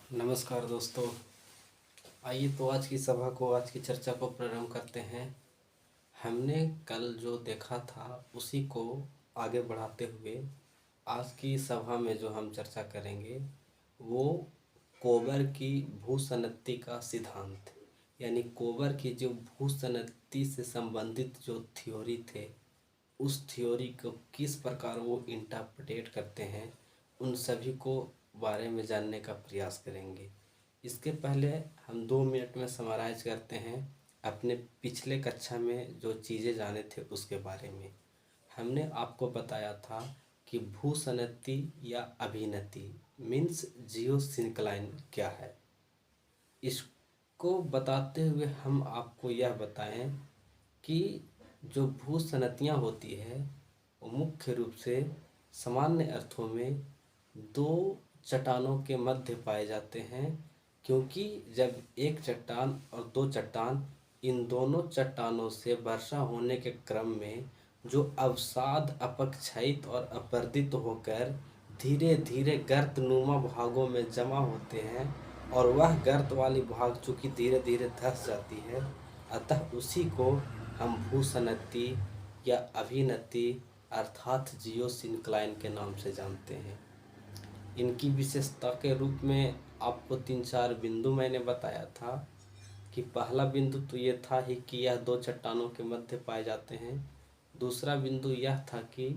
नमस्कार दोस्तों। आइए तो आज की चर्चा को प्रारंभ करते हैं। हमने कल जो देखा था उसी को आगे बढ़ाते हुए आज की सभा में जो हम चर्चा करेंगे वो कोबर की भूसनत्ती का सिद्धांत, यानी कोबर की जो भूसनत्ती से संबंधित जो थ्योरी थे उस थ्योरी को किस प्रकार वो इंटरप्रेट करते हैं, उन सभी को बारे में जानने का प्रयास करेंगे। इसके पहले हम 2 मिनट में समराइज करते हैं अपने पिछले कक्षा में जो चीज़ें जाने थे उसके बारे में। हमने आपको बताया था कि भूसनत्ती या अभिनति मीन्स जियोसिंक्लाइन क्या है। इसको बताते हुए हम आपको यह बताएं कि जो भूसनतियाँ होती है वो मुख्य रूप से सामान्य अर्थों में दो चट्टानों के मध्य पाए जाते हैं, क्योंकि जब एक चट्टान और दो चट्टान, इन दोनों चट्टानों से वर्षा होने के क्रम में जो अवसाद अपक्षयित और अपर्दित होकर धीरे धीरे गर्तनुमा भागों में जमा होते हैं और वह गर्त वाली भाग चूँकि धीरे धीरे धंस जाती है, अतः उसी को हम भूसनत्ती या अभिनति अर्थात जियोसिंक्लाइन के नाम से जानते हैं। इनकी विशेषता के रूप में आपको 3-4 बिंदु मैंने बताया था कि पहला बिंदु तो ये था ही कि यह दो चट्टानों के मध्य पाए जाते हैं। दूसरा बिंदु यह था कि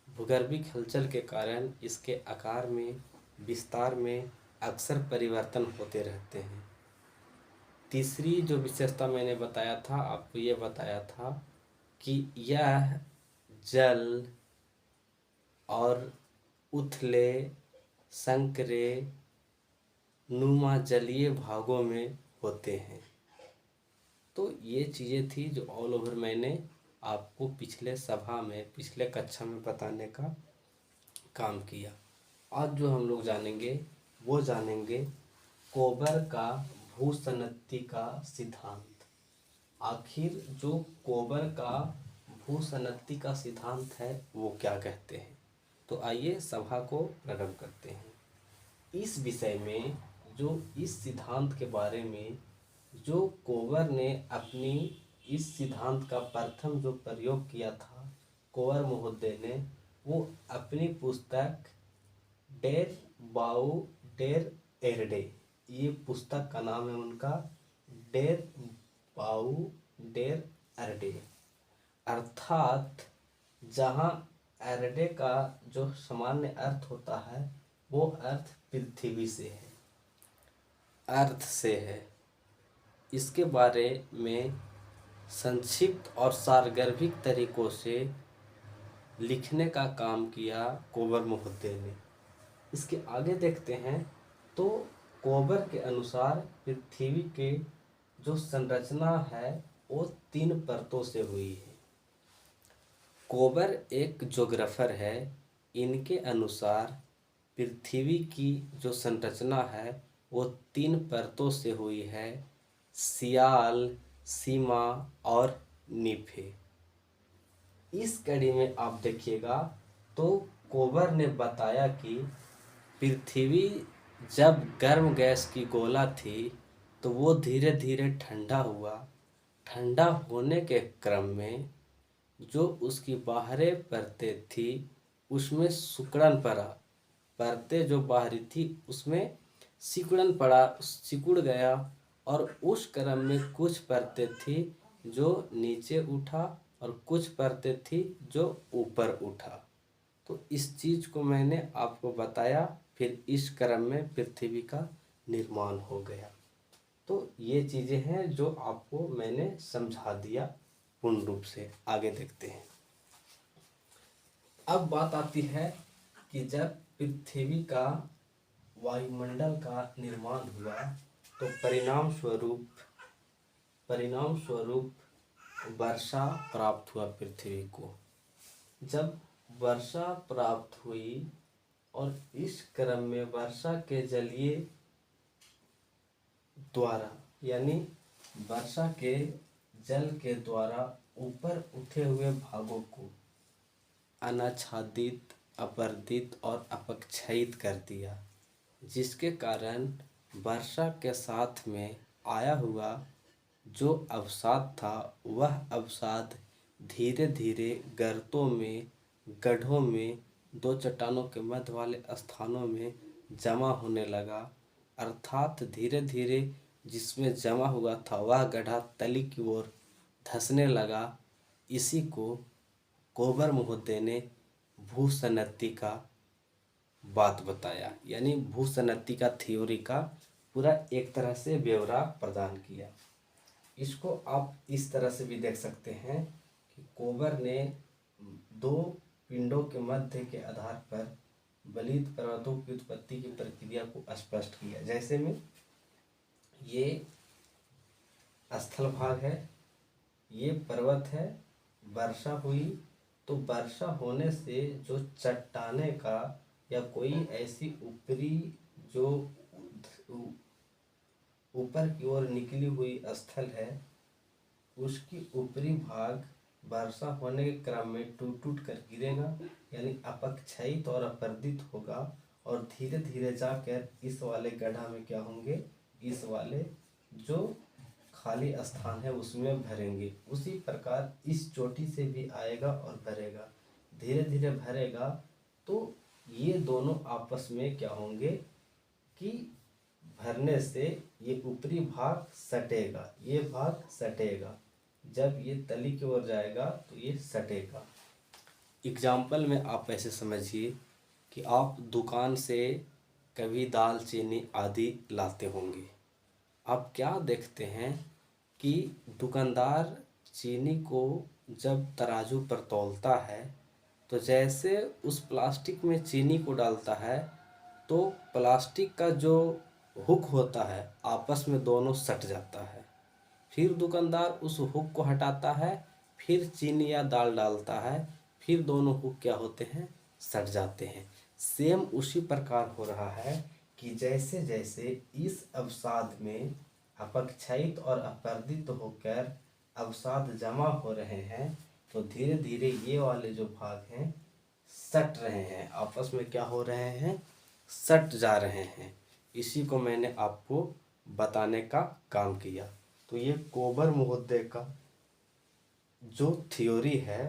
भूगर्भिक हलचल के कारण इसके आकार में, विस्तार में अक्सर परिवर्तन होते रहते हैं। तीसरी जो विशेषता मैंने बताया था, आपको ये बताया था कि यह जल और उथले संकरे नुमा जलीय भागों में होते हैं। तो ये चीज़ें थी जो ऑल ओवर मैंने आपको पिछले सभा में, पिछले कक्षा में बताने का काम किया। आज जो हम लोग जानेंगे वो जानेंगे कोबर का भूसनत्ती का सिद्धांत। आखिर जो कोबर का भूसनत्ती का सिद्धांत है वो क्या कहते हैं। तो आइए सभा को प्रारंभ करते हैं। इस विषय में जो इस सिद्धांत के बारे में जो कोबर ने अपनी इस सिद्धांत का प्रथम जो प्रयोग किया था कोबर महोदय ने, वो अपनी पुस्तक डेर बाउ डेर एरडे, ये पुस्तक का नाम है उनका, डेर बाउ डेर एरडे, अर्थात जहाँ एरडे का जो सामान्य अर्थ होता है वो अर्थ पृथ्वी से है, अर्थ से है। इसके बारे में संक्षिप्त और सारगर्भिक तरीकों से लिखने का काम किया कोबर महोदय ने। इसके आगे देखते हैं तो कोबर के अनुसार पृथ्वी के जो संरचना है वो 3 परतों से हुई है। कोबर एक ज्योग्राफर है। इनके अनुसार पृथ्वी की जो संरचना है वो 3 परतों से हुई है, सियाल, सीमा और नीफे। इस कड़ी में आप देखिएगा तो कोबर ने बताया कि पृथ्वी जब गर्म गैस की गोला थी तो वो धीरे धीरे ठंडा हुआ। ठंडा होने के क्रम में जो उसकी बाहरी परतें थी उसमें सिकुड़न पड़ा, परतें जो बाहरी थी उसमें सिकुड़न पड़ा, सिकुड़ गया, और उस क्रम में कुछ परतें थी जो नीचे उठा और कुछ परतें थी जो ऊपर उठा। तो इस चीज़ को मैंने आपको बताया, फिर इस क्रम में पृथ्वी का निर्माण हो गया। तो ये चीज़ें हैं जो आपको मैंने समझा दिया पूर्ण रूप से। आगे देखते हैं। अब बात आती है कि जब पृथ्वी का वायुमंडल का निर्माण हुआ तो परिणाम स्वरूप वर्षा प्राप्त हुआ पृथ्वी को। जब वर्षा प्राप्त हुई और इस क्रम में वर्षा के जलीय द्वारा, यानी वर्षा के जल के द्वारा ऊपर उठे हुए भागों को अनाच्छादित, अपर्दित और अपक्षयित कर दिया, जिसके कारण वर्षा के साथ में आया हुआ जो अवसाद था वह अवसाद धीरे धीरे गर्तों में, गड्ढों में, दो चट्टानों के मध्य वाले स्थानों में जमा होने लगा। अर्थात धीरे धीरे जिसमें जमा हुआ था वह गड्ढा तली की ओर धंसने लगा। इसी को कोबर महोदय ने भूसन्नति का बात बताया, यानी भूसन्नति का थ्योरी का पूरा एक तरह से ब्यौरा प्रदान किया। इसको आप इस तरह से भी देख सकते हैं कि कोबर ने दो पिंडों के मध्य के आधार पर बलित पर्वतों की उत्पत्ति की प्रक्रिया को स्पष्ट किया। जैसे में ये स्थल भाग है, ये पर्वत है, वर्षा हुई तो वर्षा होने से जो चट्टाने का या कोई ऐसी ऊपरी जो ऊपर की ओर निकली हुई स्थल है उसकी ऊपरी भाग वर्षा होने के क्रम में टूट टूट कर गिरेगा, यानी अपक्षयित और अपर्दित होगा और धीरे धीरे जाकर इस वाले गड्ढा में क्या होंगे, इस वाले जो खाली स्थान है उसमें भरेंगे। उसी प्रकार इस चोटी से भी आएगा और भरेगा, धीरे धीरे भरेगा तो ये दोनों आपस में क्या होंगे कि भरने से ये ऊपरी भाग सटेगा, ये भाग सटेगा, जब ये तली की ओर जाएगा तो ये सटेगा। एग्जाम्पल में आप ऐसे समझिए कि आप दुकान से कभी दाल चीनी आदि लाते होंगे। आप क्या देखते हैं कि दुकानदार चीनी को जब तराजू पर तौलता है तो जैसे उस प्लास्टिक में चीनी को डालता है तो प्लास्टिक का जो हुक होता है आपस में दोनों सट जाता है। फिर दुकानदार उस हुक को हटाता है, फिर चीनी या दाल डालता है, फिर दोनों हुक क्या होते हैं, सट जाते हैं। सेम उसी प्रकार हो रहा है कि जैसे जैसे इस अवसाद में अपक्षयित और अपर्दित होकर अवसाद जमा हो रहे हैं तो धीरे धीरे ये वाले जो भाग हैं सट रहे हैं, आपस में क्या हो रहे हैं, सट जा रहे हैं। इसी को मैंने आपको बताने का काम किया। तो ये कोबर महोदय का जो थ्योरी है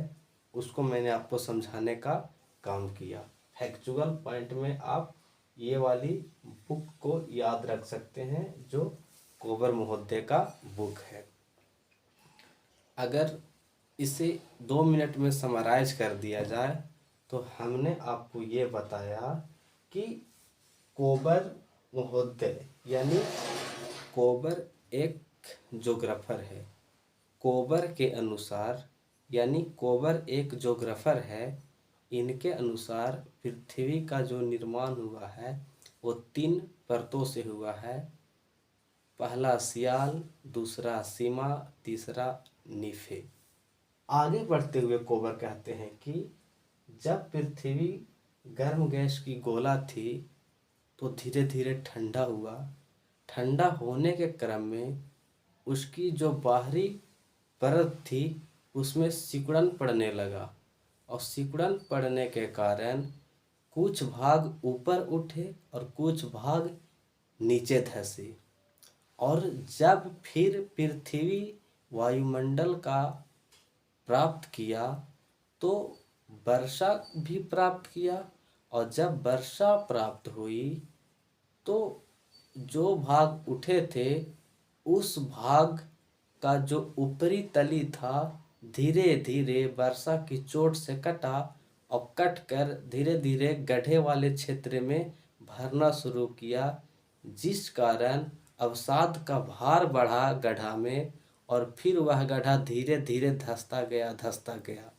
उसको मैंने आपको समझाने का काम किया। फैक्चुअल पॉइंट में आप ये वाली बुक को याद रख सकते हैं जो कोबर महोदय का बुक है। अगर इसे 2 मिनट में समराइज कर दिया जाए तो हमने आपको ये बताया कि कोबर महोदय यानी कोबर एक ज्योग्राफर है। कोबर के अनुसार यानी कोबर एक ज्योग्राफर है। इनके अनुसार पृथ्वी का जो निर्माण हुआ है वो 3 परतों से हुआ है। पहला सियाल, दूसरा सीमा, तीसरा नीफे। आगे बढ़ते हुए कोबर कहते हैं कि जब पृथ्वी गर्म गैस की गोला थी तो धीरे धीरे ठंडा हुआ। ठंडा होने के क्रम में उसकी जो बाहरी परत थी उसमें सिकुड़न पड़ने लगा और सिकुड़न पड़ने के कारण कुछ भाग ऊपर उठे और कुछ भाग नीचे धंसे। और जब फिर पृथ्वी वायुमंडल का प्राप्त किया तो वर्षा भी प्राप्त किया और जब वर्षा प्राप्त हुई तो जो भाग उठे थे उस भाग का जो ऊपरी तली था धीरे धीरे वर्षा की चोट से कटा और कट कर धीरे धीरे गड्ढे वाले क्षेत्र में भरना शुरू किया, जिस कारण अवसाद का भार बढ़ा गड्ढा में और फिर वह गड्ढा धीरे धीरे धंसता गया।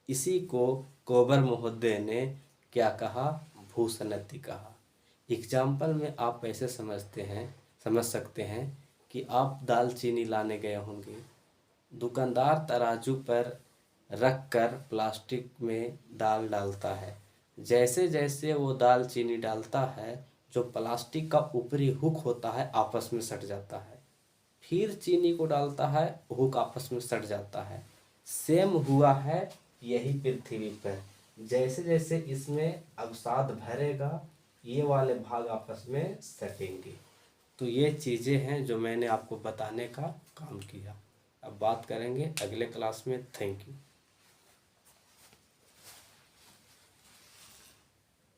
इसी को कोबर महोदय ने क्या कहा, भूसन्नति कहा। एग्जाम्पल में आप ऐसे समझ सकते हैं कि आप दाल चीनी लाने गए होंगे, दुकानदार तराजू पर रख कर प्लास्टिक में दाल डालता है। जैसे जैसे वो दाल चीनी डालता है जो प्लास्टिक का ऊपरी हुक होता है आपस में सट जाता है, फिर चीनी को डालता है, हुक आपस में सट जाता है। सेम हुआ है यही पृथ्वी पर। जैसे जैसे इसमें अवसाद भरेगा ये वाले भाग आपस में सटेंगे। तो ये चीज़ें हैं जो मैंने आपको बताने का काम किया। अब बात करेंगे अगले क्लास में। Thank you.